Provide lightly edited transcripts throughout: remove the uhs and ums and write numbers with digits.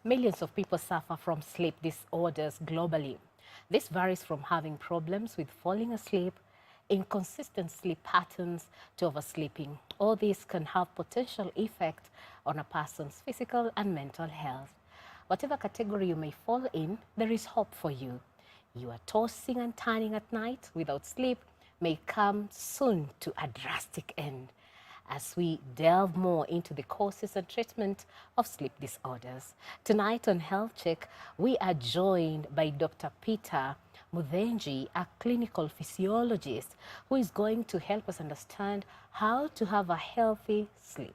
Millions of people suffer from sleep disorders globally. This varies from having problems with falling asleep, inconsistent sleep patterns, to oversleeping. All these can have potential effect on a person's physical and mental health. Whatever category you may fall in, there is hope for you. You are tossing and turning at night without sleep may come soon to a drastic end. As we delve more into the causes and treatment of sleep disorders. Tonight on Health Check, we are joined by Dr. Peter Muthenji, a clinical physiologist who is going to help us understand how to have a healthy sleep.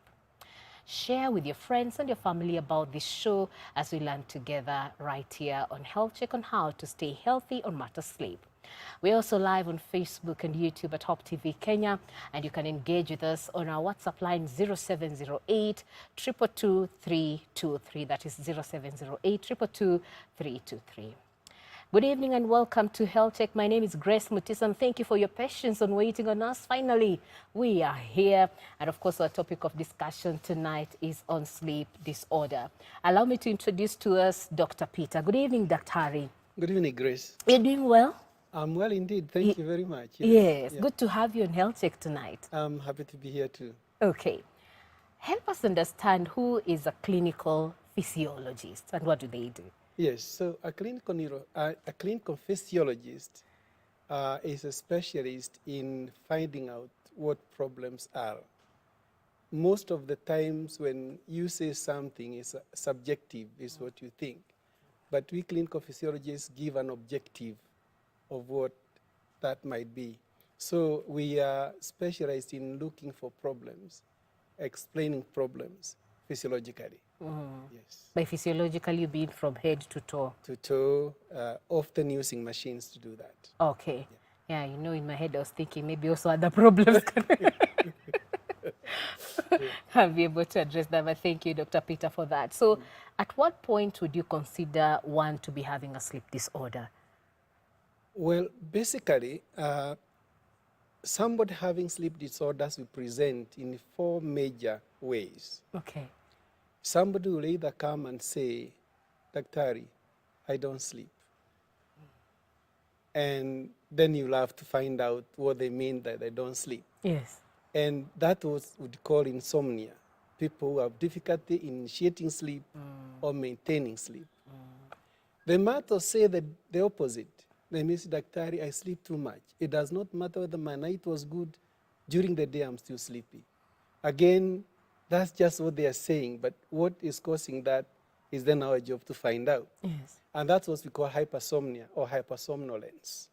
Share with your friends and your family about this show as we learn together right here on Health Check on how to stay healthy on matter sleep. We're also live on Facebook and YouTube at Hope TV Kenya, and you can engage with us on our WhatsApp line 0708 222 323. That is 0708 222 323. Good evening and welcome to Health Check. My name is Grace Mutisa, and thank you for your patience on waiting on us. Finally, we are here. And of course, our topic of discussion tonight is on sleep disorder. Allow me to introduce to us Dr. Peter. Good evening, Dr. Hari. Good evening, Grace. You're doing well? I'm well indeed. Thank you very much. Yes. Good to have you on Health Check tonight. I'm happy to be here too. Okay. Help us understand who is a clinical physiologist and what do they do? Yes, so a clinical physiologist is a specialist in finding out what problems are. Most of the times when you say something is subjective, is what you think. But we clinical physiologists give an objective of what that might be. So we are specialized in looking for problems, explaining problems physiologically. Yes. By physiological, you mean from head to toe? To toe, often using machines to do that. Okay. Yeah, you know, in my head I was thinking maybe also other problems I'll be able to address them. But thank you, Dr. Peter, for that. So at what point would you consider one to be having a sleep disorder? Well, basically, somebody having sleep disorders will present in 4 major ways. Okay. Somebody will either come and say, Daktari, I don't sleep. And then you'll have to find out what they mean that they don't sleep. Yes. And that would call insomnia. People who have difficulty initiating sleep or maintaining sleep. They might also say the opposite. They may say, Daktari, I sleep too much. It does not matter whether my night was good. During the day, I'm still sleepy. Again, that's just what they are saying. But what is causing that is then our job to find out. Yes. And that's what we call hypersomnia or hypersomnolence.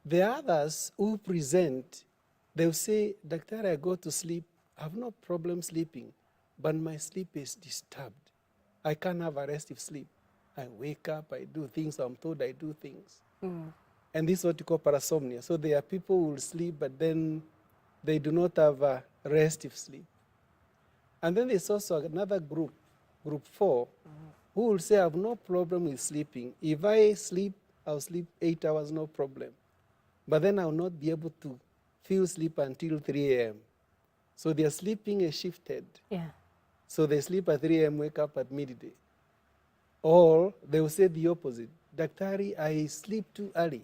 The others who present, they'll say, Daktari, I go to sleep. I have no problem sleeping, but my sleep is disturbed. I can't have a restive sleep. I wake up, I do things, I'm told I do things. And this is what you call parasomnia. So there are people who will sleep, but then they do not have a restive sleep. And then there's also another group, group 4, who will say, I have no problem with sleeping. If I sleep, I'll sleep 8 hours, no problem. But then I'll not be able to feel sleep until 3 a.m. So their sleeping is shifted. Yeah. So they sleep at 3 a.m., wake up at midday. Or they will say the opposite. Daktari, I sleep too early.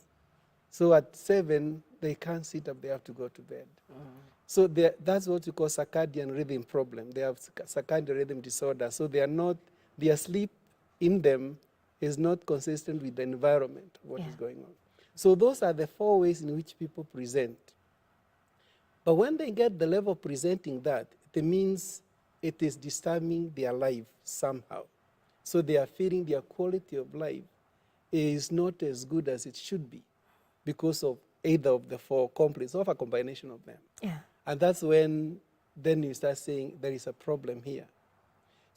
So at 7, they can't sit up, they have to go to bed. So that's what you call circadian rhythm problem. They have circadian rhythm disorder. So they are not, their sleep in them is not consistent with the environment, what is going on. So those are the 4 ways in which people present. But when they get the level of presenting that, it means it is disturbing their life somehow. So they are feeling their quality of life is not as good as it should be because of either of the 4 components, or a combination of them. Yeah. And that's when then you start saying there is a problem here.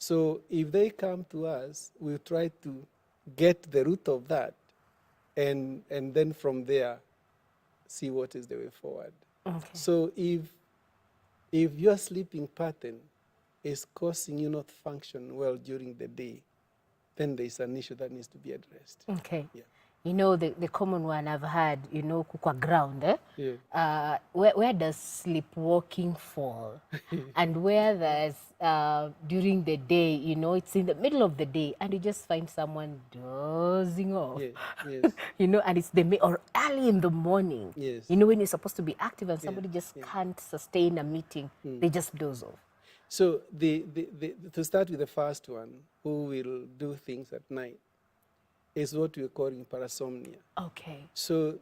So if they come to us, we'll try to get the root of that and then from there see what is the way forward. Okay. So if your sleeping pattern is causing you not to function well during the day, then there's an issue that needs to be addressed. Okay. Yeah. You know, the common one I've had, you know, kukwa ground, eh? Yeah. Where does sleepwalking fall? And where there's, during the day, you know, it's in the middle of the day, and you just find someone dozing off. Yes. Yes. You know, and it's or early in the morning. Yes. You know, when you're supposed to be active and Yeah, somebody just yeah. can't sustain a meeting, they just doze off. So to start with the first one, who will do things at night, is what we're calling parasomnia. Okay. So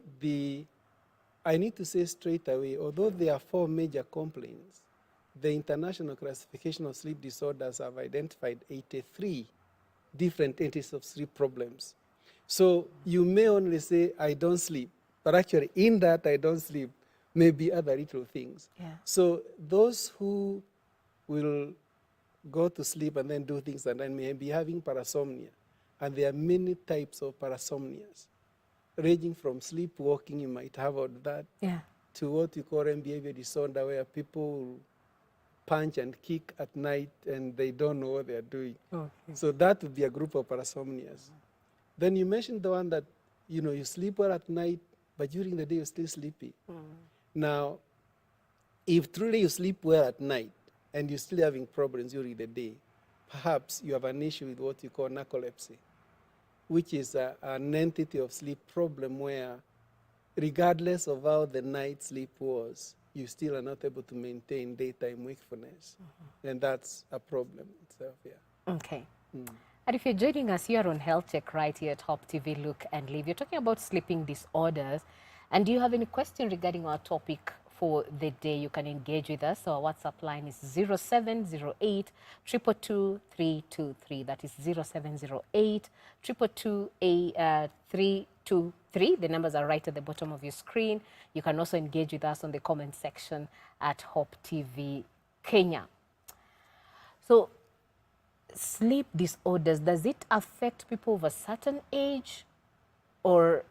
I need to say straight away, although there are 4 major complaints, the International Classification of Sleep Disorders have identified 83 different entities of sleep problems. So you may only say, I don't sleep, but actually in that I don't sleep may be other little things. Yeah. So those who will go to sleep and then do things and then may be having parasomnia. And there are many types of parasomnias, ranging from sleepwalking, you might have all that, Yeah. to what we call REM behavior disorder, where people will punch and kick at night and they don't know what they are doing. Okay. So that would be a group of parasomnias. Then you mentioned the one that, you know, you sleep well at night, but during the day you're still sleepy. Now, if truly you sleep well at night and you're still having problems during the day, perhaps you have an issue with what you call narcolepsy, which is an entity of sleep problem where, regardless of how the night sleep was, you still are not able to maintain daytime wakefulness. And that's a problem itself, yeah. Okay. And if you're joining us here on Health Check right here at Hope TV, Look and Live, you're talking about sleeping disorders. And do you have any question regarding our topic for the day? You can engage with us. Our WhatsApp line is 0708 222 323. That is 0708 222 323. The numbers are right at the bottom of your screen. You can also engage with us on the comment section at Hope TV Kenya. So, sleep disorders, does it affect people of a certain age, or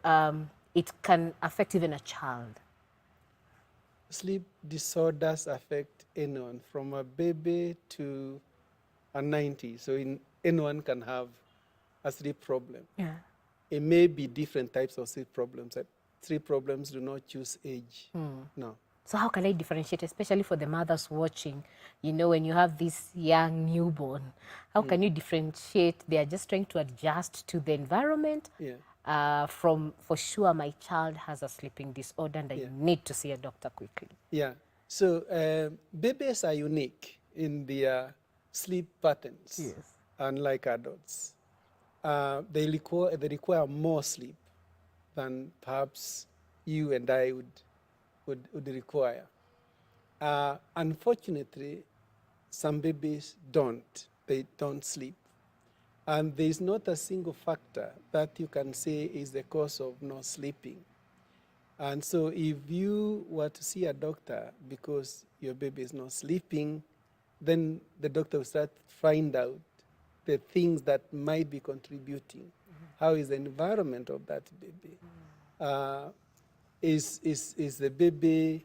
it can affect even a child? Sleep disorders affect anyone from a baby to a 90. So anyone can have a sleep problem. Yeah. It may be different types of sleep problems. Sleep problems do not choose age. No. So how can I differentiate, especially for the mothers watching, you know, when you have this young newborn, how can you differentiate? They are just trying to adjust to the environment. Yeah. For sure, my child has a sleeping disorder and I need to see a doctor quickly. Yeah. So babies are unique in their sleep patterns, Yes. unlike adults. They require more sleep than perhaps you and I would require. Unfortunately, some babies don't. They don't sleep. And there is not a single factor that you can say is the cause of not sleeping. And so if you were to see a doctor because your baby is not sleeping, then the doctor will start to find out the things that might be contributing. How is the environment of that baby? Is the baby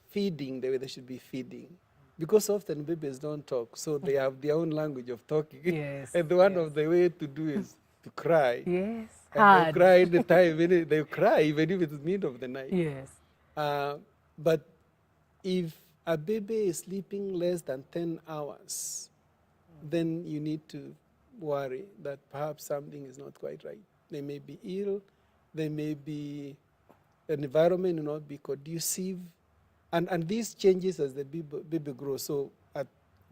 feeding the way they should be feeding? Because often babies don't talk, so they have their own language of talking. Yes, And one of the way to do is to cry. Yes. And they cry the time, they cry even if it's mid of the night. Yes. But if a baby is sleeping less than 10 hours, then you need to worry that perhaps something is not quite right. They may be ill, they may be, an environment will not be conducive. And these changes as the baby grows. So a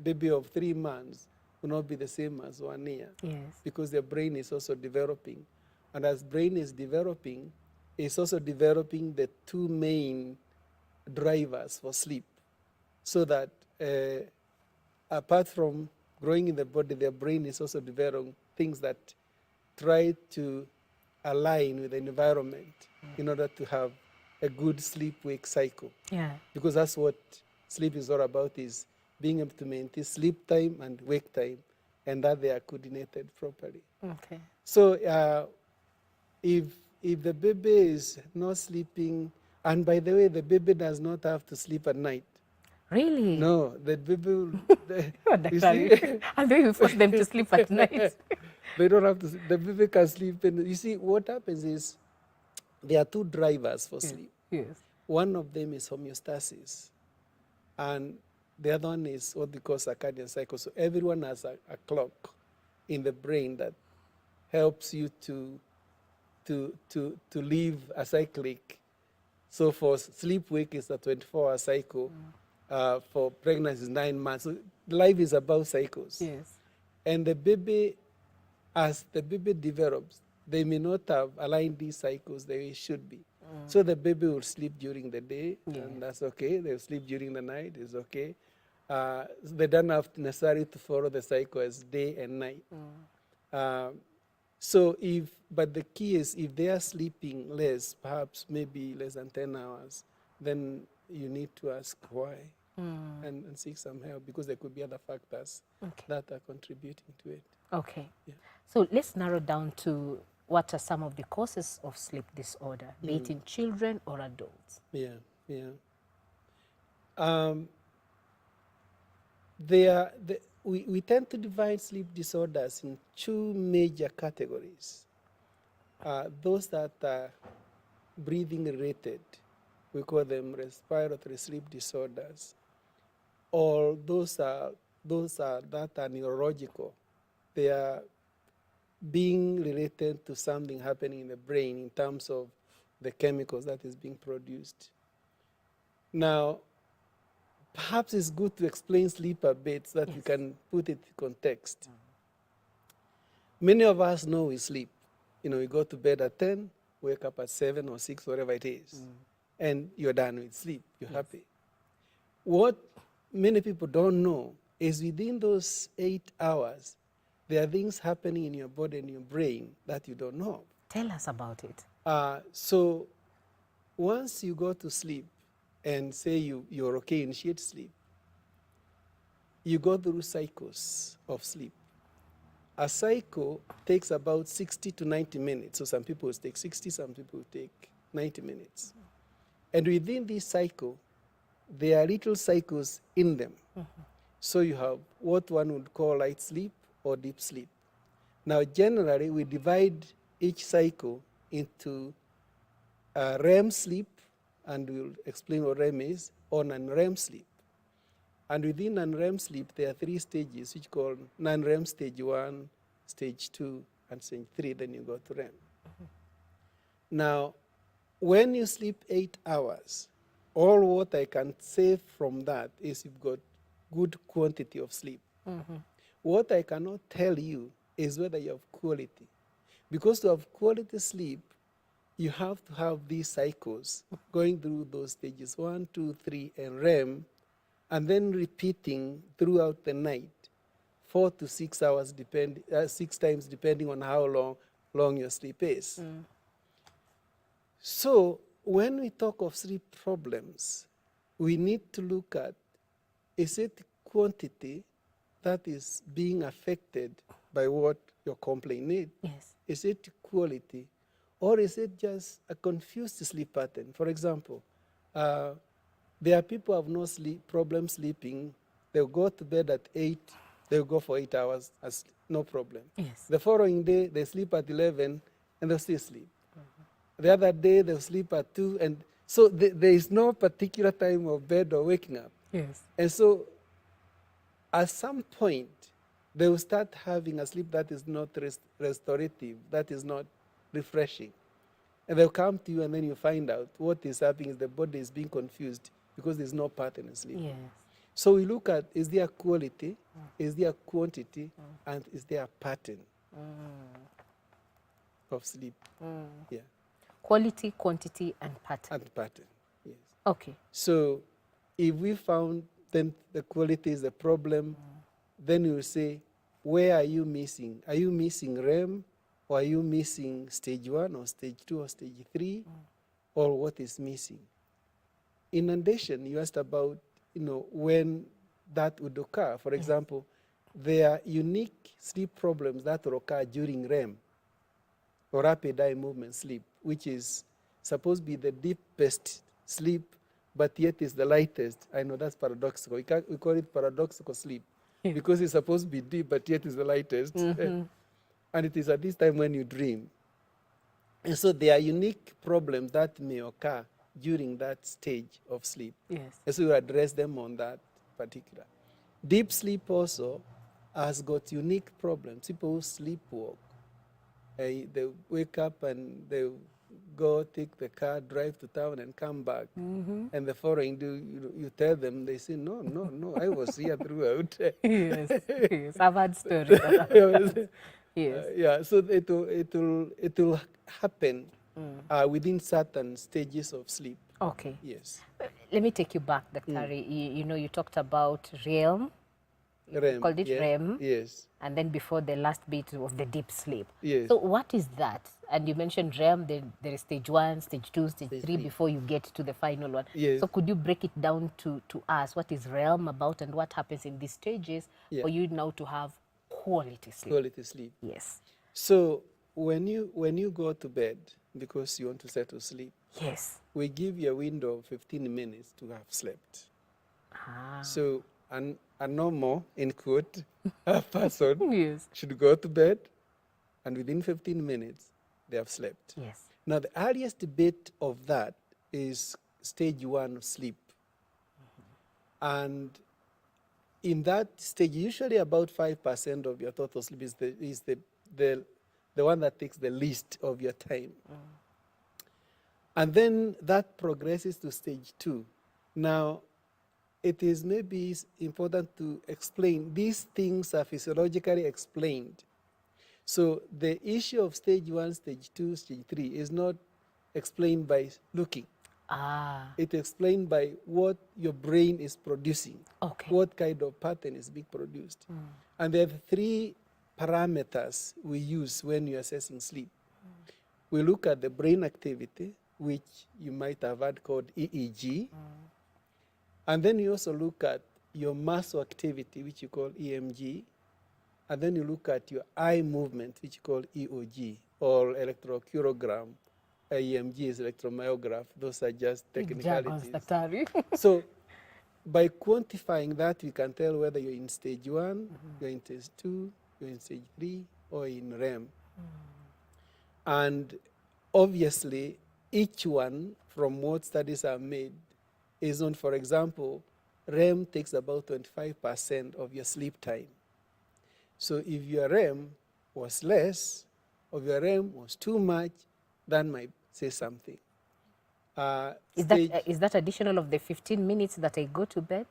baby of 3 months will not be the same as 1 year. Yes. Because their brain is also developing. And as brain is developing, it's also developing the 2 main drivers for sleep. So that apart from growing in the body, their brain is also developing things that try to align with the environment in order to have a good sleep-wake cycle. Yeah. Because that's what sleep is all about, is being able to maintain sleep time and wake time, and that they are coordinated properly. Okay. So if the baby is not sleeping, and by the way, the baby does not have to sleep at night. Really? No, the baby will... And then you force them to sleep at night. They don't have to, the baby can sleep. And you see, what happens is there are two drivers for sleep. Yes. One of them is homeostasis, and the other one is what we call circadian cycle. So everyone has a clock in the brain that helps you to live a cyclic. So for sleep-wake is a 24-hour cycle. For pregnancy is 9 months. So life is about cycles. Yes. And the baby, as the baby develops, they may not have aligned these cycles the way it should be. So the baby will sleep during the day, and that's okay. They'll sleep during the night, it's okay. They don't have to necessarily to follow the cycle as day and night. But the key is if they are sleeping less, perhaps maybe less than 10 hours, then you need to ask why and seek some help, because there could be other factors that are contributing to it. Okay. Yeah. So let's narrow down to what are some of the causes of sleep disorder, be it in children or adults. Yeah, yeah. We tend to divide sleep disorders in two major categories. Those that are breathing related, we call them respiratory sleep disorders, or those that are neurological. They are being related to something happening in the brain in terms of the chemicals that is being produced. Now, perhaps it's good to explain sleep a bit so that you can put it in context. Many of us know we sleep. You know, you go to bed at 10, wake up at 7 or 6, whatever it is, and you're done with sleep. You're happy. What many people don't know is within those 8 hours, there are things happening in your body and your brain that you don't know. Tell us about it. So once you go to sleep and say you're okay, initiate sleep, you go through cycles of sleep. A cycle takes about 60 to 90 minutes. So some people will take 60, some people will take 90 minutes. And within this cycle, there are little cycles in them. So you have what one would call light sleep or deep sleep. Now, generally, we divide each cycle into REM sleep, and we'll explain what REM is, or non-REM sleep. And within non-REM sleep, there are 3 stages, which called non-REM stage 1, stage 2, and stage 3, then you go to REM. Now, when you sleep 8 hours, all what I can say from that is you've got good quantity of sleep. What I cannot tell you is whether you have quality. Because to have quality sleep, you have to have these cycles going through those stages 1, 2, 3, and REM, and then repeating throughout the night, 4 to 6 hours, 6 times, depending on how long your sleep is. So when we talk of sleep problems, we need to look at, is it quantity that is being affected by what your complaint is? Yes. Is it quality, or is it just a confused sleep pattern? For example, there are people who have no problem sleeping. They'll go to bed at 8, they'll go for 8 hours, no problem. Yes. The following day, they sleep at 11, and they'll still sleep. The other day, they'll sleep at 2, and so there is no particular time of bed or waking up. Yes. And so at some point, they will start having a sleep that is not restorative, that is not refreshing. And they'll come to you, and then you find out what is happening is the body is being confused because there's no pattern in sleep. Yes. So we look at, is there quality, is there quantity, and is there a pattern of sleep? Yeah. Quality, quantity, and pattern. And pattern, yes. Okay. So if we found then the quality is the problem, then you will say, where are you missing? Are you missing REM, or are you missing stage 1 or stage 2 or stage 3, or what is missing? In addition, you asked about, when that would occur. For example, there are unique sleep problems that will occur during REM, or rapid eye movement sleep, which is supposed to be the deepest sleep, but yet is the lightest. I know that's paradoxical. We call it paradoxical sleep because it's supposed to be deep, but yet is the lightest. and it is at this time when you dream. And so there are unique problems that may occur during that stage of sleep. Yes. And so we address them on that particular. Deep sleep also has got unique problems. People who sleepwalk, they wake up and they go take the car, drive to town, and come back. And the following day, you tell them, they say, no, no, no, I was here throughout. Yes, yes. I've had stories about that. Yes. Yeah, so it will happen within certain stages of sleep. Okay. Yes. Let me take you back, Dr. You know, you talked about REM, REM. called it yes. REM. Yes. And then before the last bit of the deep sleep. Yes. So what is that? And you mentioned REM, then there is stage 1, stage 2, stage 3 before you get to the final one. Yes. So could you break it down to us? What is REM about and what happens in these stages for you now to have quality sleep? Quality sleep. Yes. So when you go to bed because you want to settle sleep, Yes. we give you a window of 15 minutes to have slept. So a normal, in quote, person Yes. should go to bed, and within 15 minutes, they have slept. Yes. Now, the earliest bit of that is stage 1 of sleep. And in that stage, usually about 5% of your total sleep is the one that takes the least of your time. And then that progresses to stage 2. Now, it is maybe important to explain, these things are physiologically explained. So the issue of stage 1, stage 2, stage 3 is not explained by looking. It's explained by what your brain is producing, what kind of pattern is being produced. And there are 3 parameters we use when you're assessing sleep. We look at the brain activity, which you might have heard called EEG. And then you also look at your muscle activity, which you call EMG. And then you look at your eye movement, which you call EOG, or electrocardiogram. EMG is electromyograph. Those are just technicalities. So by quantifying that, we can tell whether you're in stage 1, you're in stage 2, you're in stage 3, or in REM. And obviously, each one, from what studies are made, is on, for example, REM takes about 25% of your sleep time. So if your REM was less, or your REM was too much, that might say something. Is that additional of the 15 minutes that I go to bed?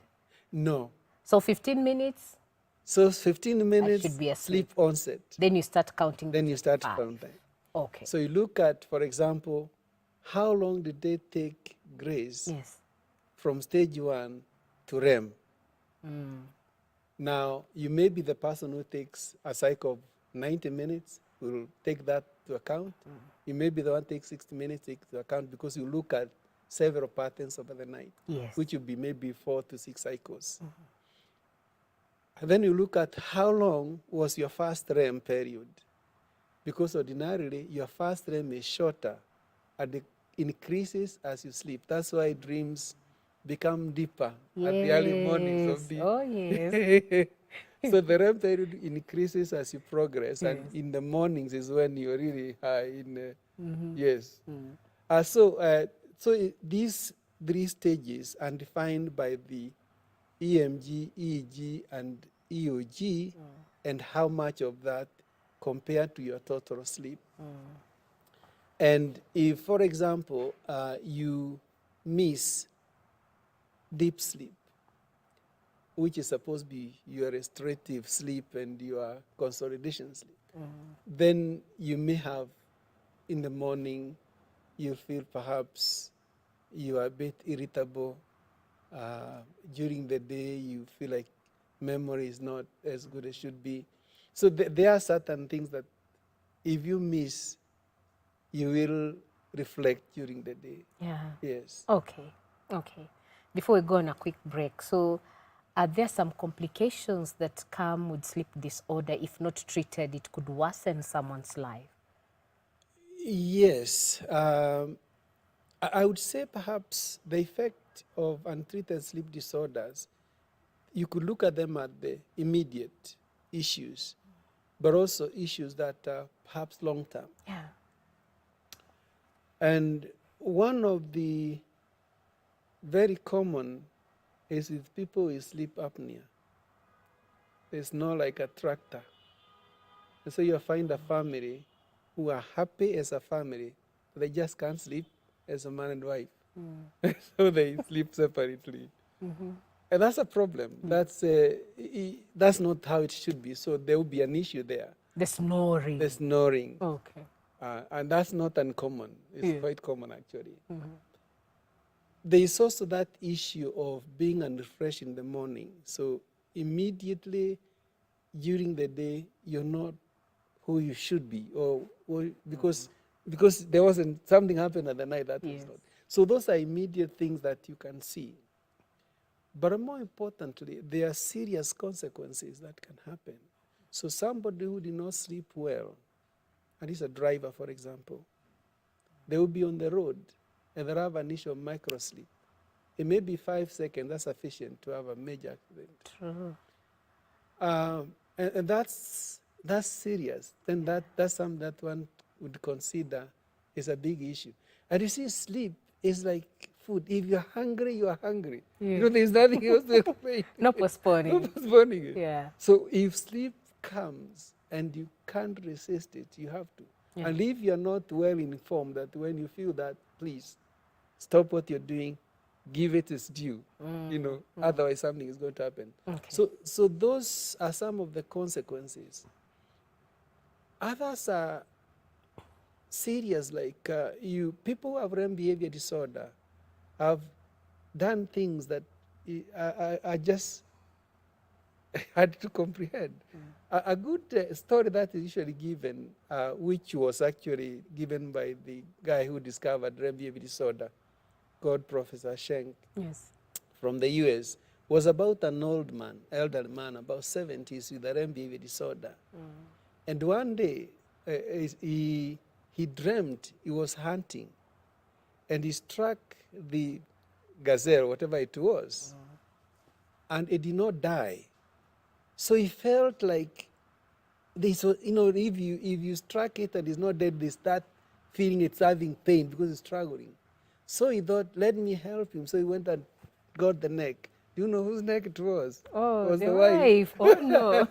No. So 15 minutes? So 15 minutes should be sleep onset. Then you start counting. Then you start counting. Okay. So you look at, for example, how long did they take Grace from stage 1 to REM? Now, you may be the person who takes a cycle of 90 minutes, will take that to account. You may be the one who takes 60 minutes, take to account, because you look at several patterns over the night, which would be maybe 4 to 6 cycles. And then you look at how long was your first REM period, because ordinarily your first REM is shorter and it increases as you sleep. That's why dreams become deeper at the early mornings of the... Oh, yes. So the REM period increases as you progress, and in the mornings is when you're really high in... Yes. So these 3 stages are defined by the EMG, EEG, and EOG, and how much of that compared to your total sleep. And if, for example, you miss deep sleep, which is supposed to be your restorative sleep and your consolidation sleep, then you may have, in the morning, you feel perhaps you are a bit irritable. During the day, you feel like memory is not as good as it should be. So there are certain things that if you miss, you will reflect during the day. Yes. Okay. Before we go on a quick break, so are there some complications that come with sleep disorder? If not treated, it could worsen someone's life? Yes. I would say perhaps the effect of untreated sleep disorders, you could look at them at the immediate issues. but also issues that are perhaps long term. Yeah. And one of the very common is with people with sleep apnea. It's not like a tractor. And so you find a family who are happy as a family, they just can't sleep as a man and wife. So they sleep separately. And that's a problem. That's not how it should be. So there will be an issue there. The snoring. The snoring. Okay. And that's not uncommon. It's Yeah. quite common, actually. There is also that issue of being unrefreshed in the morning. So immediately during the day, you're not who you should be, or because there wasn't something happened at the night that Yes. was not. So those are immediate things that you can see. But more importantly, there are serious consequences that can happen. So somebody who did not sleep well, and is a driver, for example, they will be on the road and they'll have an issue of microsleep. It may be 5 seconds, that's sufficient to have a major accident. True. And that's serious. Then that's something that one would consider is a big issue. And you see, sleep is like food. If you're hungry, you are hungry. Yeah. You know, there's nothing else to explain. No postponing. No postponing it. Yeah. So if sleep comes and you can't resist it, you have to. Yeah. And if you're not well informed, that when you feel that, please stop what you're doing, give it its due. You know, otherwise something is going to happen. Okay. So those are some of the consequences. Others are serious, like people who have REM behavior disorder have done things that are just hard to comprehend. A good story that is usually given, which was actually given by the guy who discovered REM behavior disorder, called Professor Schenk Yes. from the US, was about an elderly man, about 70s, with a REM behavior disorder. And one day, he dreamt he was hunting, and he struck the gazelle, whatever it was, and it did not die. So he felt like this was, you know, if you struck it and it's not dead, they start feeling it's having pain because it's struggling. So he thought, let me help him. So he went and got the neck. Do you know whose neck it was? Oh, It was the wife. Oh, no.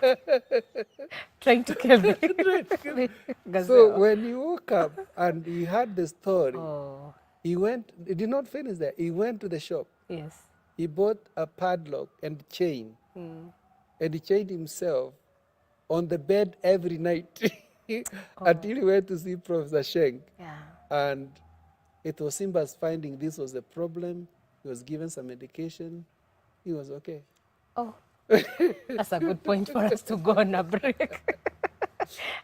Trying to kill the gazelle. So when he woke up and he heard the story, Oh, he did not finish there. He went to the shop. yes. He bought a padlock and chain, and he chained himself on the bed every night until he went to see Professor Schenk. Yeah. And it was Simba's finding this was a problem. He was given some medication. He was okay. Oh, that's a good point for us to go on a break.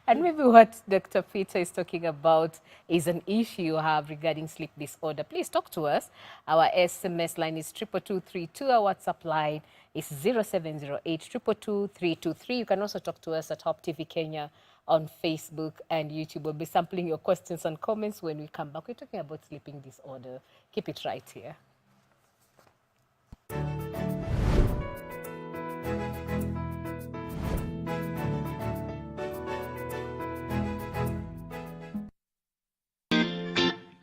And maybe what Dr. Peter is talking about is an issue you have regarding sleep disorder. Please talk to us. Our SMS line is 22232. Our WhatsApp line is 0708 222 323. You can also talk to us at Hope TV Kenya on Facebook and YouTube. We'll be sampling your questions and comments when we come back. We're talking about sleeping disorder. Keep it right here.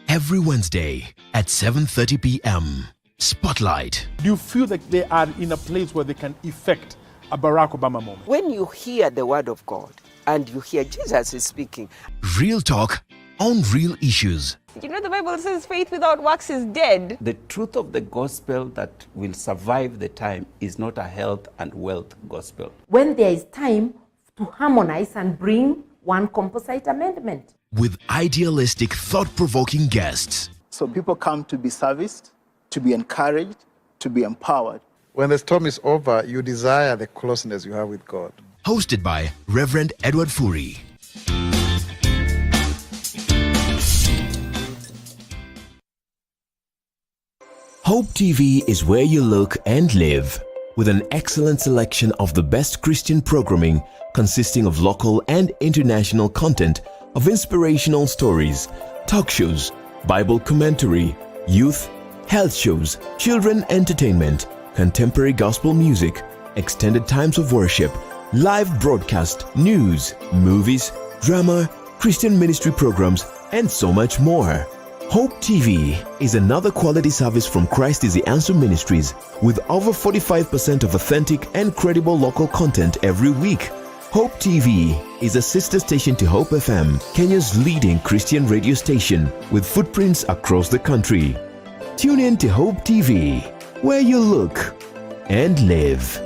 Every Wednesday at 7:30 p.m. Spotlight. Do you feel like they are in a place where they can effect a Barack Obama moment? When you hear the word of God and you hear Jesus is speaking, Real talk on real issues. You know, the Bible says faith without works is dead. The truth of the gospel that will survive the time is not a health and wealth gospel. When there is time to harmonize and bring one composite amendment. With idealistic, thought-provoking guests. So people come to be serviced, to be encouraged, to be empowered. When the storm is over, you desire the closeness you have with God. Hosted by Reverend Edward Furi. Hope TV is where you look and live, with an excellent selection of the best Christian programming consisting of local and international content, of inspirational stories, talk shows, Bible commentary, youth, health shows, children entertainment, contemporary gospel music, extended times of worship, live broadcast, news, movies, drama, Christian ministry programs, and so much more. Hope TV is another quality service from Christ is the Answer Ministries with over 45% of authentic and credible local content every week. Hope TV is a sister station to Hope FM, Kenya's leading Christian radio station with footprints across the country. Tune in to Hope TV, where you look and live.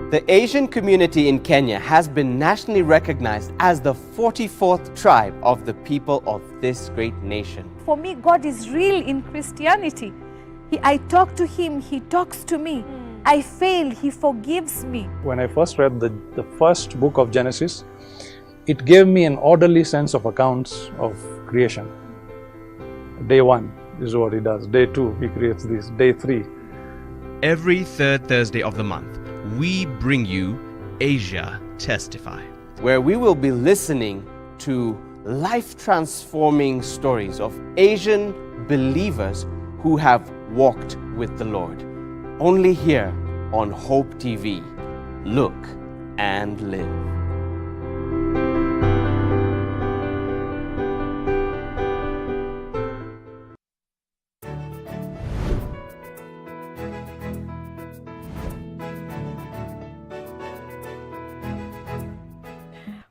The Asian community in Kenya has been nationally recognized as the 44th tribe of the people of this great nation. For me, God is real in Christianity. I talk to Him, He talks to me. I fail, He forgives me. When I first read the first book of Genesis, it gave me an orderly sense of accounts of creation. Day 1 is what He does. Day 2, He creates this. Day 3. Every third Thursday of the month, we bring you Asia Testify, where we will be listening to life-transforming stories of Asian believers who have walked with the Lord. Only here on Hope TV. Look and live.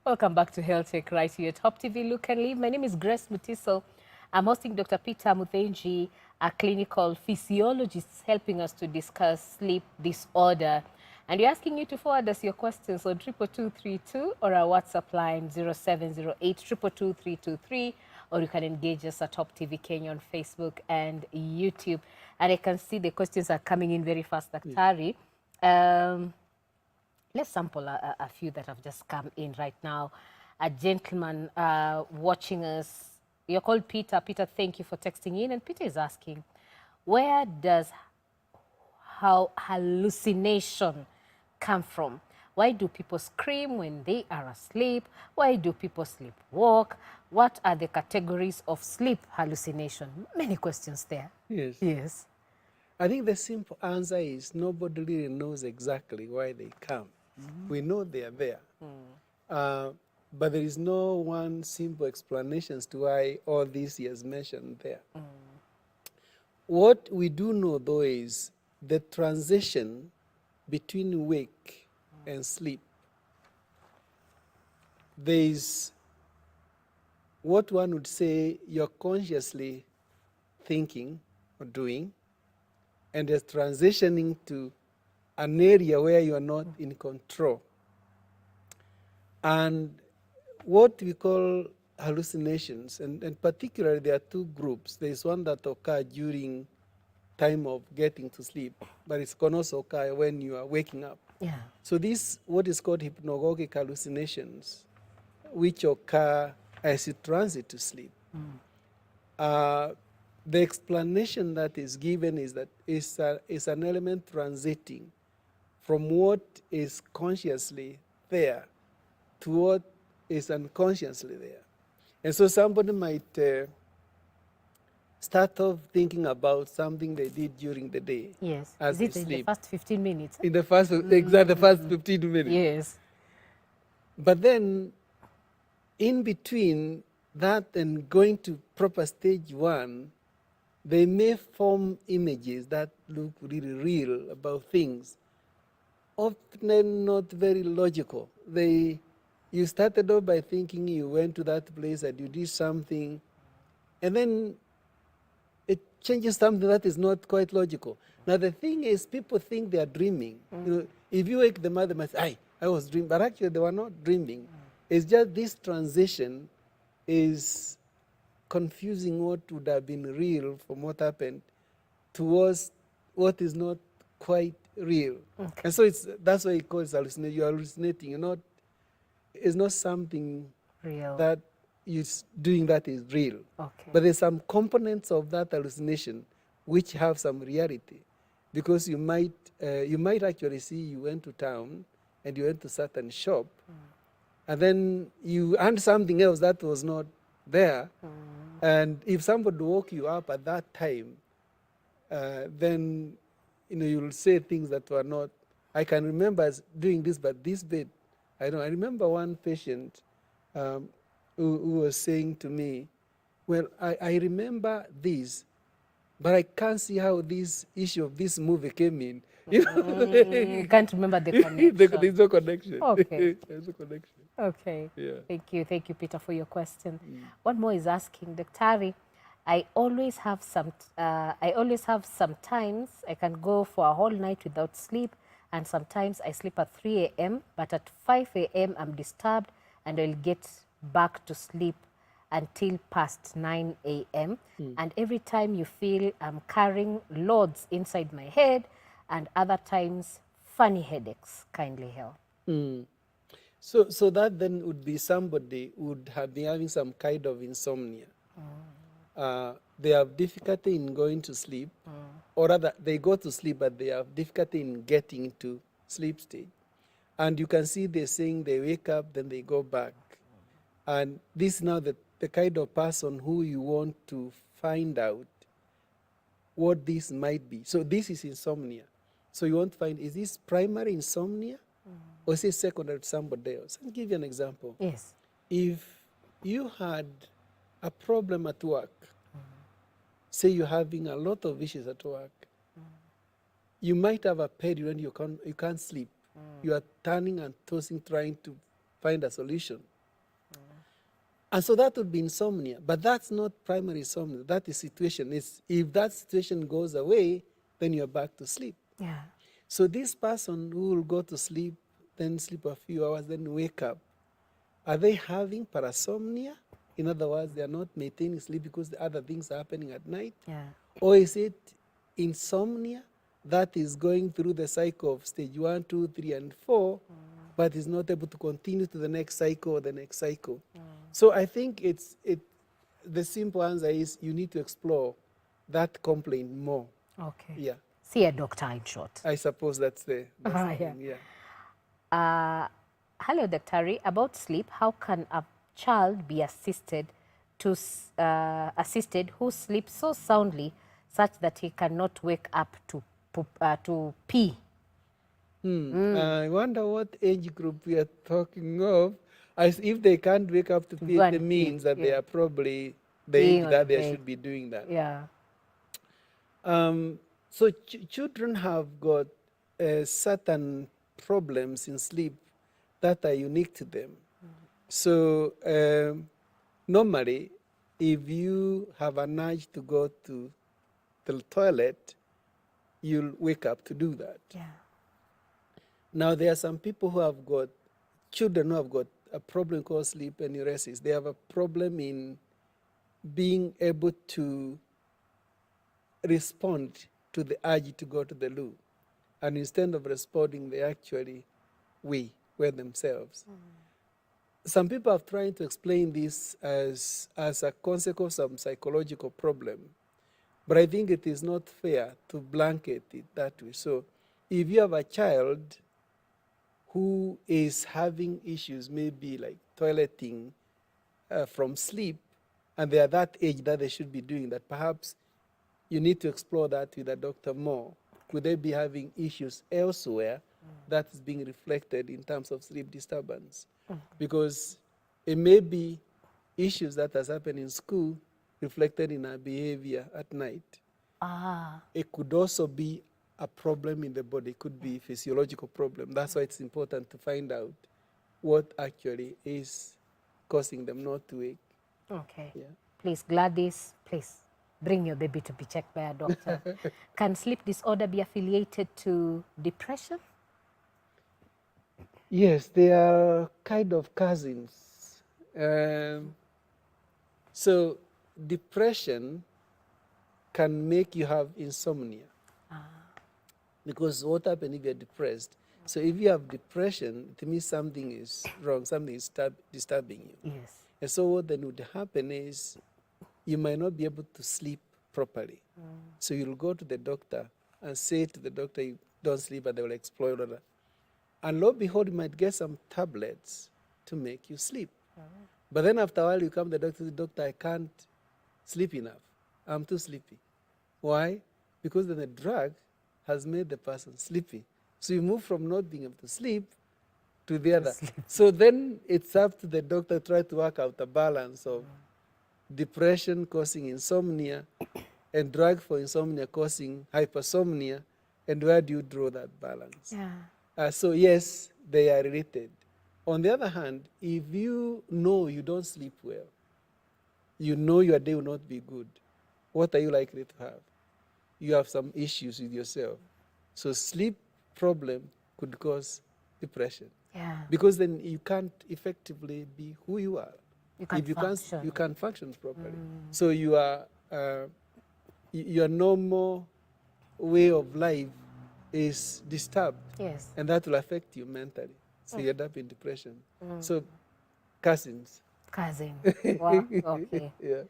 Welcome back to Health Tech right here at Hope TV. Look and Live. My name is Grace Mutiso. I'm hosting Dr. Peter Muthenji, a clinical physiologist, helping us to discuss sleep disorder. And we're asking you to forward us your questions on 22232 or our WhatsApp line 0708 222 or you can engage us at Hope TV Kenya on Facebook and YouTube. And I can see the questions are coming in very fast, Daktari. Let's sample a few that have just come in right now. A gentleman watching us, you're called Peter. Peter, thank you for texting in. And Peter is asking, where does hallucination come from? Why do people scream when they are asleep? Why do people sleepwalk? What are the categories of sleep hallucination? Many questions there. Yes. Yes. I think the simple answer is nobody really knows exactly why they come. We know they are there. But there is no one simple explanation as to why all this he has mentioned there. What we do know, though, is the transition between wake and sleep. There is what one would say you're consciously thinking or doing, and there's transitioning to an area where you are not in control. And what we call hallucinations, and particularly there are two groups. There is one that occur during time of getting to sleep, but it can also occur when you are waking up. Yeah. So this, what is called hypnagogic hallucinations, which occur as you transit to sleep. The explanation that is given is that it's an element transiting from what is consciously there to what is unconsciously there. And so somebody might start off thinking about something they did during the day. Yes. As Is it they in sleep. the first 15 minutes? In the first, exactly the first 15 minutes. Yes. But then, in between that and going to proper stage one, they may form images that look really real about things, often not very logical. You started off by thinking you went to that place and you did something, and then it changes something that is not quite logical. Now the thing is, people think they are dreaming. You know, if you wake them up, they might say, I was dreaming, but actually they were not dreaming. It's just this transition is confusing what would have been real from what happened towards what is not quite real. Okay. And so that's why it calls hallucination. You're hallucinating. It's not something real that you're doing that is real. Okay. But there's some components of that hallucination which have some reality, because you might actually see you went to town and you went to certain shop, and then you earned something else that was not there. And if somebody woke you up at that time, then you'll say things that were not. I can remember doing this, but this bed, I don't. I remember one patient who was saying to me, "Well, I remember this, but I can't see how this issue of this movie came in." You can't remember the connection. There's no connection. Okay. There's no connection. Okay. Yeah. Thank you, Peter, for your question. One more is asking, Daktari, I always have sometimes I can go for a whole night without sleep, and sometimes I sleep at 3 a.m., but at 5 a.m. I'm disturbed and I'll get back to sleep until past 9 a.m. And every time you feel I'm carrying loads inside my head, and other times funny headaches. Kindly help. So that then would be somebody would have been having some kind of insomnia. They have difficulty in going to sleep, or rather, they go to sleep, but they have difficulty in getting to sleep state. And you can see they're saying they wake up, then they go back. And this is now the kind of person who you want to find out what this might be. So this is insomnia. So you want to find, is this primary insomnia or is it secondary to somebody else? I'll give you an example. Yes. If you had a problem at work, say you're having a lot of issues at work, you might have a period when you can't sleep. You are turning and tossing, trying to find a solution. And so that would be insomnia, but that's not primary insomnia. That is situation. If that situation goes away, then you're back to sleep. Yeah. So this person who will go to sleep, then sleep a few hours, then wake up, are they having parasomnia? In other words, they are not maintaining sleep because the other things are happening at night? Yeah. Or is it insomnia that is going through the cycle of stage 1, 2, 3, and 4, but is not able to continue to the next cycle or the next cycle? So I think the simple answer is you need to explore that complaint more. Okay. Yeah. See a doctor, in short. I suppose that's the Yeah. thing, yeah. Hello, Daktari. About sleep, how can a child be assisted who sleeps so soundly such that he cannot wake up to pee? I wonder what age group we are talking of. As if they can't wake up to pee, it means that they are probably the age that they should be doing that. Yeah. So children have got certain problems in sleep that are unique to them. So normally, if you have an urge to go to the toilet, you'll wake up to do that. Yeah. Now, there are some people who have got, children who have got a problem called sleep enuresis. They have a problem in being able to respond to the urge to go to the loo. And instead of responding, they actually wet themselves. Some people have tried to explain this as a consequence of some psychological problem. But I think it is not fair to blanket it that way. So if you have a child who is having issues, maybe like toileting from sleep, and they are that age that they should be doing that, perhaps you need to explore that with a doctor more. Could they be having issues elsewhere that is being reflected in terms of sleep disturbance? Because it may be issues that has happened in school reflected in our behavior at night. It could also be a problem in the body. It could be a physiological problem. That's why it's important to find out what actually is causing them not to wake. Okay. Yeah. Please, Gladys, please bring your baby to be checked by a doctor. Can sleep disorder be affiliated to depression? Yes, they are kind of cousins. So depression can make you have insomnia. Because what happens if you're depressed? So if you have depression, it means something is wrong, something is disturbing you. Yes. And so what then would happen is you might not be able to sleep properly. So you'll go to the doctor and say to the doctor, you don't sleep, and they will explore that. And lo and behold, you might get some tablets to make you sleep. But then after a while, you come to the doctor, I can't sleep enough. I'm too sleepy. Why? because then the drug has made the person sleepy. So you move from not being able to sleep to the other. So then it's up to the doctor to try to work out the balance of depression causing insomnia and drug for insomnia causing hypersomnia, and where do you draw that balance? Yeah. So yes, they are related. On the other hand, if you know you don't sleep well, you know your day will not be good, what are you likely to have? You have some issues with yourself. So sleep problem could cause depression. Yeah. Because then you can't effectively be who you are. You can't If you function. you can't function properly. So you are your normal way of life is disturbed. Yes. And that will affect you mentally. So you end up in depression. So cousins. Cousin. Wow. Okay. Yeah.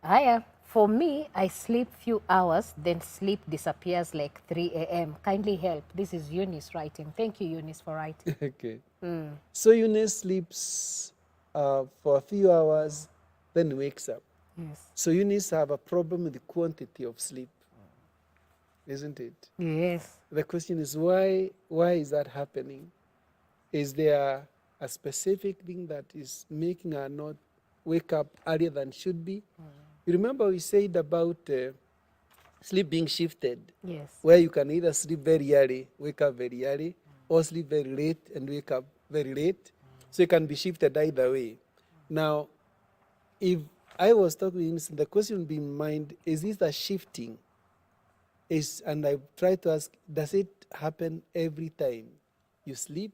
Haya, for me, I sleep few hours, then sleep disappears like 3 a.m. Kindly help. This is Eunice writing. Thank you, Eunice, for writing. Okay. So Eunice sleeps for a few hours, then wakes up. Yes. So Eunice have a problem with the quantity of sleep, isn't it? Yes. The question is why is that happening? Is there a specific thing that is making her not wake up earlier than should be? You remember we said about sleep being shifted, Yes. where you can either sleep very early, wake up very early, or sleep very late and wake up very late. So it can be shifted either way. Now, if I was talking, the question would be in mind, is this a shifting? And I try to ask, does it happen every time you sleep?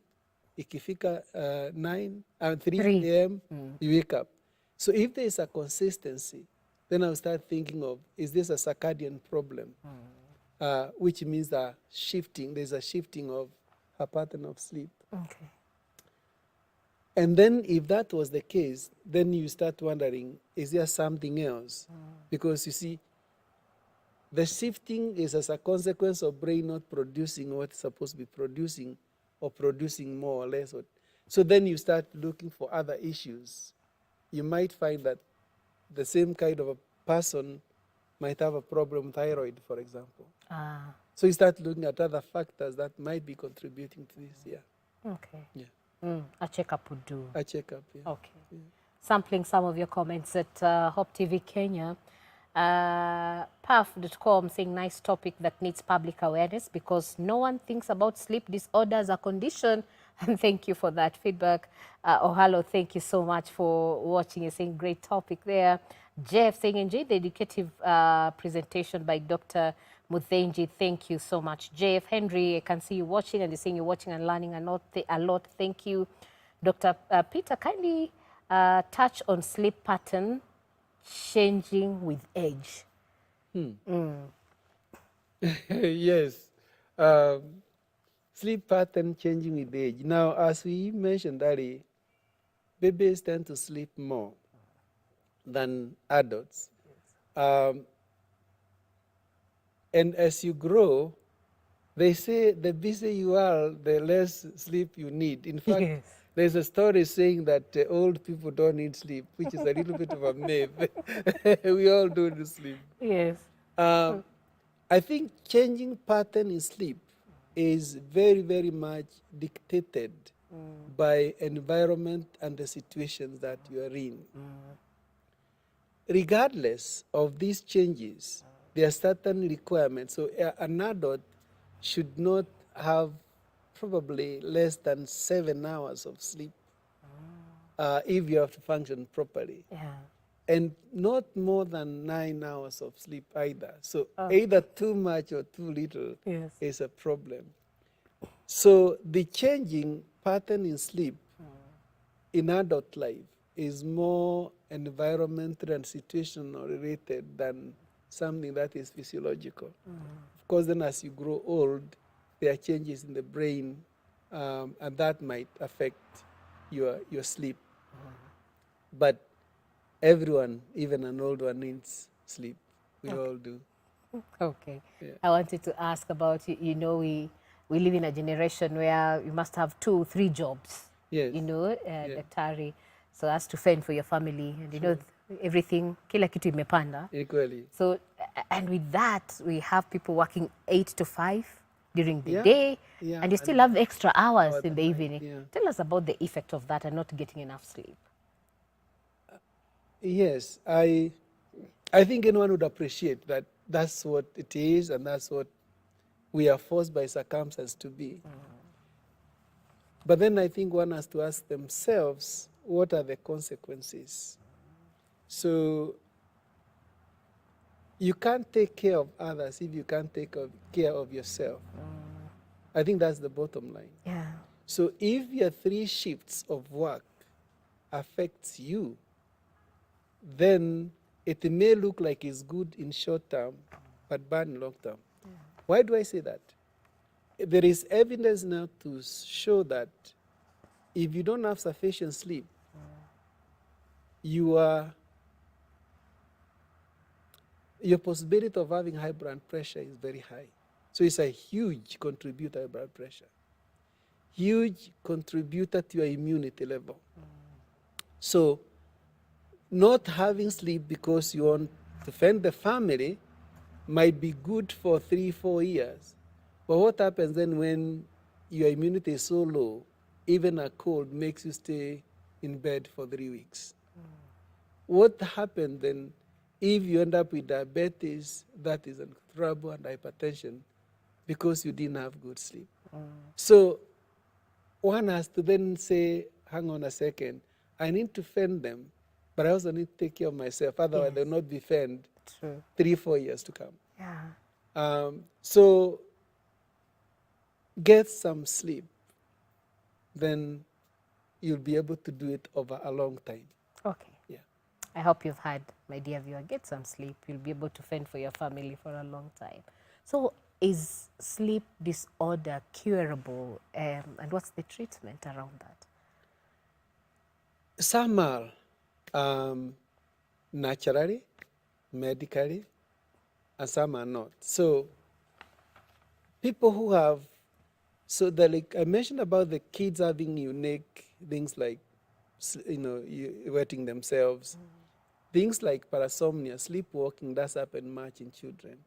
Ikifika 3 a.m., you wake up. So if there is a consistency, then I'll start thinking of, is this a circadian problem? Which means there's a shifting of her pattern of sleep. Okay. And then if that was the case, then you start wondering, is there something else? Because you see, the shifting is as a consequence of brain not producing what it's supposed to be producing, or producing more or less. So then you start looking for other issues. You might find that the same kind of a person might have a problem with thyroid, for example. So you start looking at other factors that might be contributing to this. Yeah. Okay. Yeah. A checkup would do. A checkup. Yeah. Okay. Yeah. Sampling some of your comments at Hope TV Kenya. Puff.com saying nice topic that needs public awareness because no one thinks about sleep disorder as a condition. And thank you for that feedback. Ohalo, thank you so much for watching. You're saying great topic there. Jeff saying enjoy the educative presentation by Dr. Muthenji. Thank you so much, Jeff. Henry, I can see you watching and you're saying you're watching and learning a lot. Thank you. Dr. Peter, kindly touch on sleep pattern changing with age. Yes. Sleep pattern changing with age. Now, as we mentioned earlier, babies tend to sleep more than adults. And as you grow, they say the busier you are, the less sleep you need. In fact, Yes. there's a story saying that old people don't need sleep, which is a little bit of a myth. We all do need sleep. Yes. I think changing pattern in sleep is very, very much dictated by environment and the situations that you are in. Regardless of these changes, there are certain requirements. So an adult should not have probably less than 7 hours of sleep if you have to function properly. Yeah. And not more than 9 hours of sleep either. So either too much or too little is a problem. So the changing pattern in sleep in adult life is more environmental and situational related than something that is physiological. Of course, then as you grow old, there are changes in the brain, and that might affect your sleep. But everyone, even an old one, needs sleep. We all do. Okay. Yeah. I wanted to ask about, you know, we live in a generation where you must have 2, 3 jobs. Yes. You know, daktari. So as to fend for your family and, you know, everything, kila kitu imepanda. Equally. So And with that, we have people working 8 to 5 during the Yeah, day, yeah, and you still and have extra hours hours in at the night, evening. yeah. Tell us about the effect of that and not getting enough sleep. Yes, I think anyone would appreciate that that's what it is, and that's what we are forced by circumstance to be. But then I think one has to ask themselves, what are the consequences? So you can't take care of others if you can't take care of yourself. I think that's the bottom line. Yeah. So if your 3 shifts of work affects you, then it may look like it's good in short term, but bad in long term. Why do I say that? There is evidence now to show that if you don't have sufficient sleep, your possibility of having high blood pressure is very high. So it's a huge contributor to blood pressure, huge contributor to your immunity level. So not having sleep because you want to fend the family might be good for 3-4 years. But what happens then when your immunity is so low, even a cold makes you stay in bed for 3 weeks? What happens then if you end up with diabetes, that is trouble, and hypertension, because you didn't have good sleep? So one has to then say, hang on a second, I need to fend them, but I also need to take care of myself. Otherwise, they'll not be fend 3-4 years to come. Yeah. So get some sleep, then you'll be able to do it over a long time. Okay. Yeah. I hope you've had, my dear viewer, get some sleep. You'll be able to fend for your family for a long time. So is sleep disorder curable, and what's the treatment around that? Some are naturally, medically, and some are not. So people who have, like I mentioned about the kids having unique things like, wetting themselves, things like parasomnia, sleepwalking, that's happened much in children.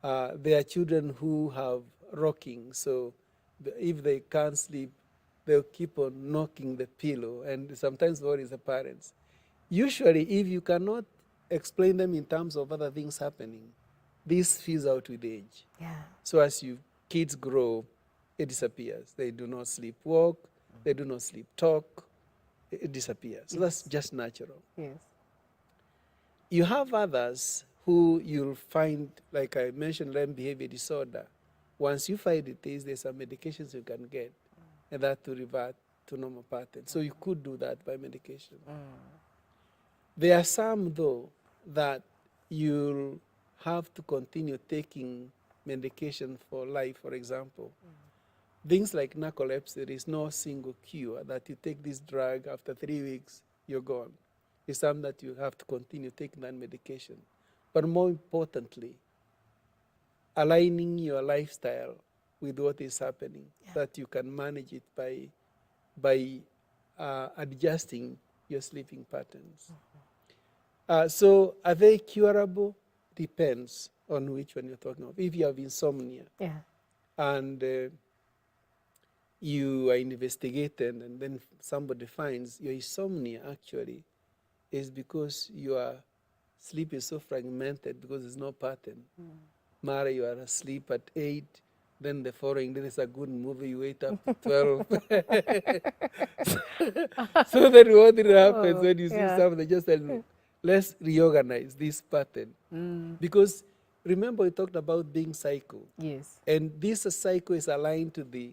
There are children who have rocking, so if they can't sleep, they'll keep on knocking the pillow, and sometimes worries the parents. Usually, if you cannot explain them in terms of other things happening, this fills out with age. Yeah. So as kids grow, it disappears. They do not sleepwalk, they do not sleep talk, it disappears. So that's just natural. Yes. You have others who you'll find, like I mentioned, learned behavior disorder. Once you find it, there's some medications you can get, and that to revert to normal pattern. So you could do that by medication. There are some, though, that you'll have to continue taking medication for life, for example. Things like narcolepsy, there is no single cure that you take this drug, after 3 weeks, you're gone. It's something that you have to continue taking that medication. But more importantly, aligning your lifestyle with what is happening, that you can manage it by adjusting your sleeping patterns. So are they curable? Depends on which one you're talking of. If you have insomnia, and you are investigated, and then somebody finds your insomnia actually is because your sleep is so fragmented because there's no pattern. Mara, you are asleep at 8, then the following day there's a good movie, you wait up to 12. So then what happens when you see something, they just tell you, let's reorganize this pattern. Because remember we talked about being cycle. Yes. And this cycle is aligned to the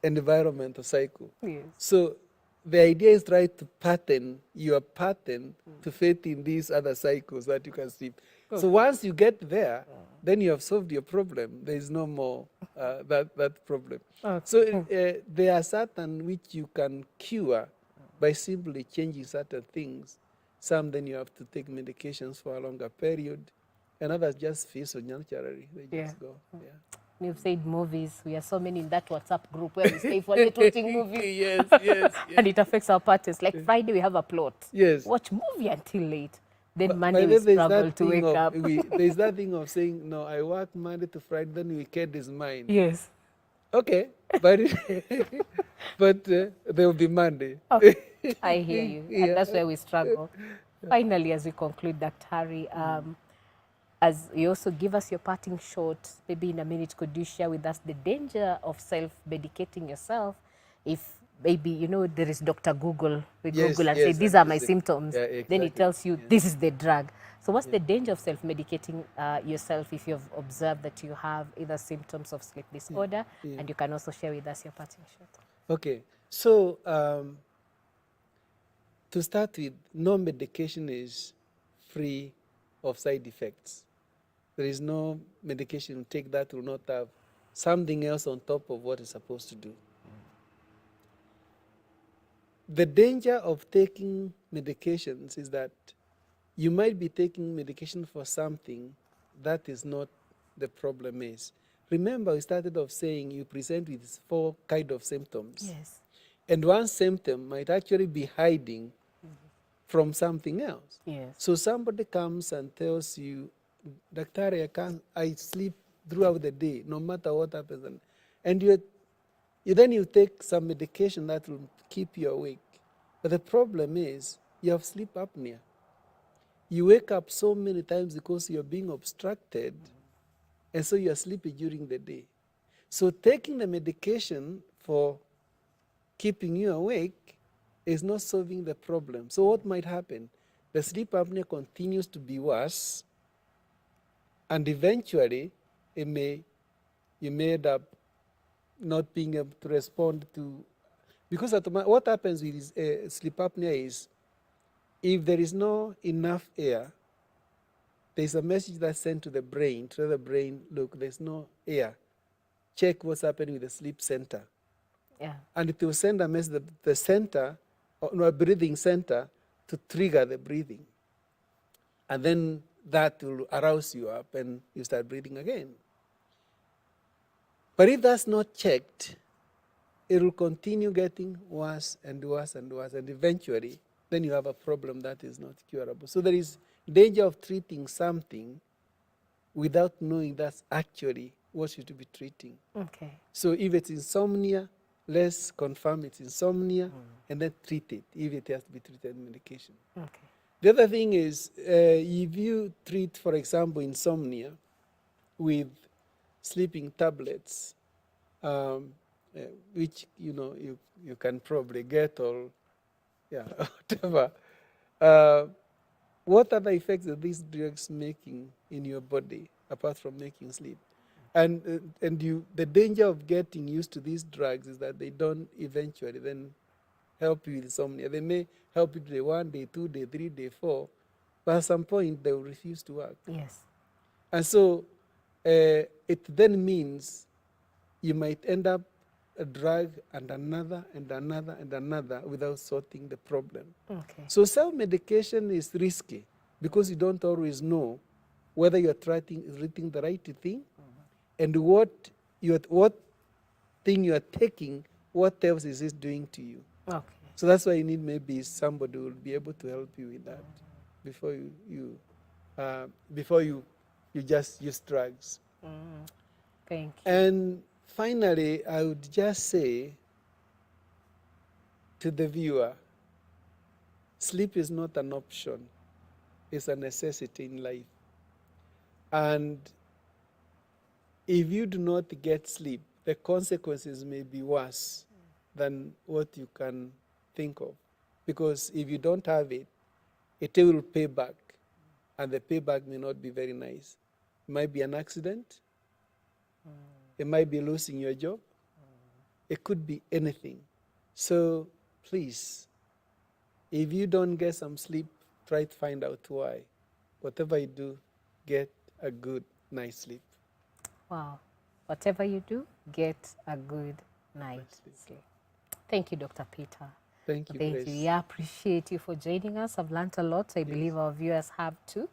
environmental cycle. Yes. So the idea is try to pattern your pattern to fit in these other cycles that you can sleep. So once you get there, then you have solved your problem. There is no more that problem. So there are certain which you can cure by simply changing certain things. Some then you have to take medications for a longer period, and others just feel so naturally. They just go. Yeah. You've said movies. We are so many in that WhatsApp group where we stay for late watching movies. Yes. And it affects our patterns. Like Friday, we have a plot. Yes. Watch movie until late. Then By Monday the we way, there's struggle that to thing wake of- up. there's that thing of saying, no, I work Monday to Friday, then weekend is mine. Yes. Okay, but but there will be Monday. Okay, I hear you. Yeah. And that's where we struggle. Finally, as we conclude, Dr. Harry, as you also give us your parting shot, maybe in a minute, could you share with us the danger of self-medicating yourself? If maybe, you know, there is Dr. Google, we Yes, Google and yes, say, these and are my this is- symptoms. yeah, Then exactly. it tells you, this is the drug. So what's the danger of self-medicating yourself if you've observed that you have either symptoms of sleep disorder? Yeah. And you can also share with us your parting shot. Okay, so to start with, no medication is free of side effects. There is no medication you take that will not have something else on top of what it's supposed to do. The danger of taking medications is that you might be taking medication for something that is not the problem is. Remember, we started off saying you present with 4 kind of symptoms. Yes. And one symptom might actually be hiding from something else. Yes. So somebody comes and tells you, Doctor, I sleep throughout the day, no matter what happens. And then you take some medication that will keep you awake. But the problem is you have sleep apnea. You wake up so many times because you're being obstructed, and so you're sleepy during the day. So taking the medication for keeping you awake is not solving the problem. So what might happen? The sleep apnea continues to be worse, and eventually you may end up not being able to respond to, because what happens with sleep apnea is, if there is no enough air, there's a message that's sent to the brain, look, there's no air. Check what's happening with the sleep center. Yeah. And it will send a message to the center, or no, breathing center, to trigger the breathing. And then that will arouse you up and you start breathing again. But if that's not checked, it will continue getting worse and worse and worse, and eventually then you have a problem that is not curable. So there is danger of treating something without knowing that's actually what you should be treating. Okay. So if it's insomnia, let's confirm it's insomnia and then treat it if it has to be treated with medication. Okay. The other thing is, if you treat, for example, insomnia with sleeping tablets, which you can probably get, or whatever. What other effects are these drugs making in your body apart from making sleep? And the danger of getting used to these drugs is that they don't eventually then help you with insomnia. They may help you day 1, day 2, day 3, day 4, but at some point they will refuse to work. Yes. And so it then means you might end up a drug and another and another and another without sorting the problem. Okay. So self-medication is risky because you don't always know whether you're treating the right thing and what thing you are taking, what else is it doing to you. Okay. So that's why you need maybe somebody who will be able to help you with that before you just use drugs. Thank you. And finally, I would just say to the viewer, sleep is not an option, it's a necessity in life. And if you do not get sleep, the consequences may be worse than what you can think of. Because if you don't have it, it will pay back, and the payback may not be very nice. It might be an accident. It might be losing your job. It could be anything. So please, if you don't get some sleep, try to find out why. Whatever you do, get a good night's sleep. Wow. Whatever you do, get a good night's sleep. Thank you, Dr. Peter. Thank you, Thank Grace. you. Yeah, appreciate you for joining us. I've learned a lot. I believe our viewers have too.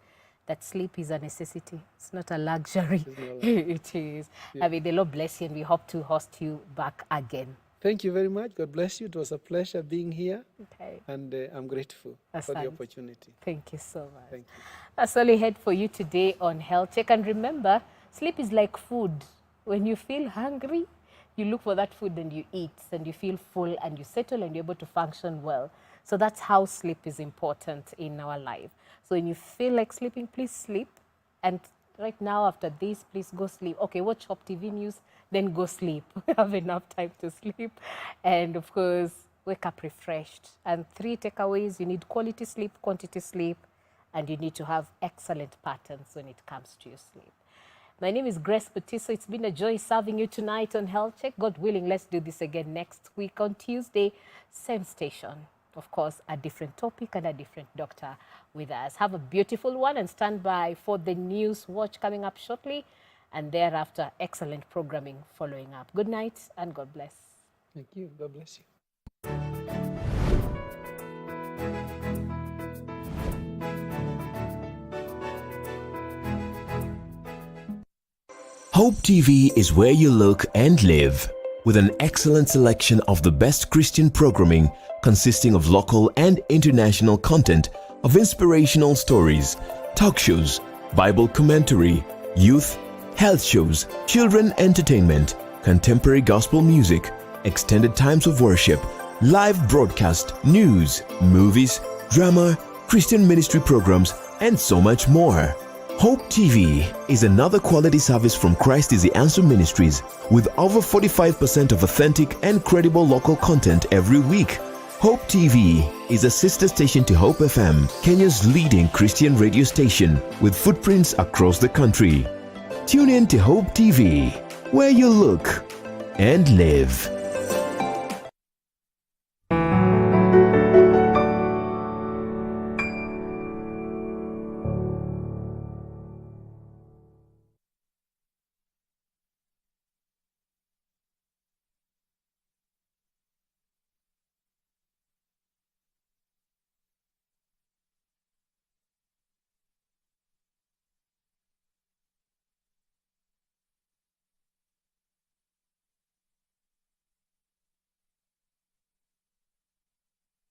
That sleep is a necessity. It's not a luxury. It is. Yeah. I mean, the Lord bless you, and we hope to host you back again. Thank you very much. God bless you. It was a pleasure being here. Okay. And I'm grateful for the Asante. opportunity. Thank you so much. Thank you. That's all we had for you today on Health Check. And remember, sleep is like food. When you feel hungry, you look for that food and you eat, and you feel full and you settle and you're able to function well. So that's how sleep is important in our life. So when you feel like sleeping, please sleep. And right now, after this, please go sleep. Okay, watch Hope TV News, then go sleep. Have enough time to sleep. And of course, wake up refreshed. And 3 takeaways: you need quality sleep, quantity sleep, and you need to have excellent patterns when it comes to your sleep. My name is Grace Butiso. It's been a joy serving you tonight on Health Check. God willing, let's do this again next week on Tuesday, same station. Of course, a different topic and a different doctor with us. Have a beautiful one and stand by for the News Watch coming up shortly, and thereafter, excellent programming following up. Good night and God bless. Thank you. God bless you. Hope TV is where you look and live, with an excellent selection of the best Christian programming consisting of local and international content, of inspirational stories, talk shows, Bible commentary, youth, health shows, children entertainment, contemporary gospel music, extended times of worship, live broadcast, news, movies, drama, Christian ministry programs, and so much more. Hope TV is another quality service from Christ is the Answer Ministries, with over 45% of authentic and credible local content every week. Hope TV is a sister station to Hope FM, Kenya's leading Christian radio station, with footprints across the country. Tune in to Hope TV, where you look and live.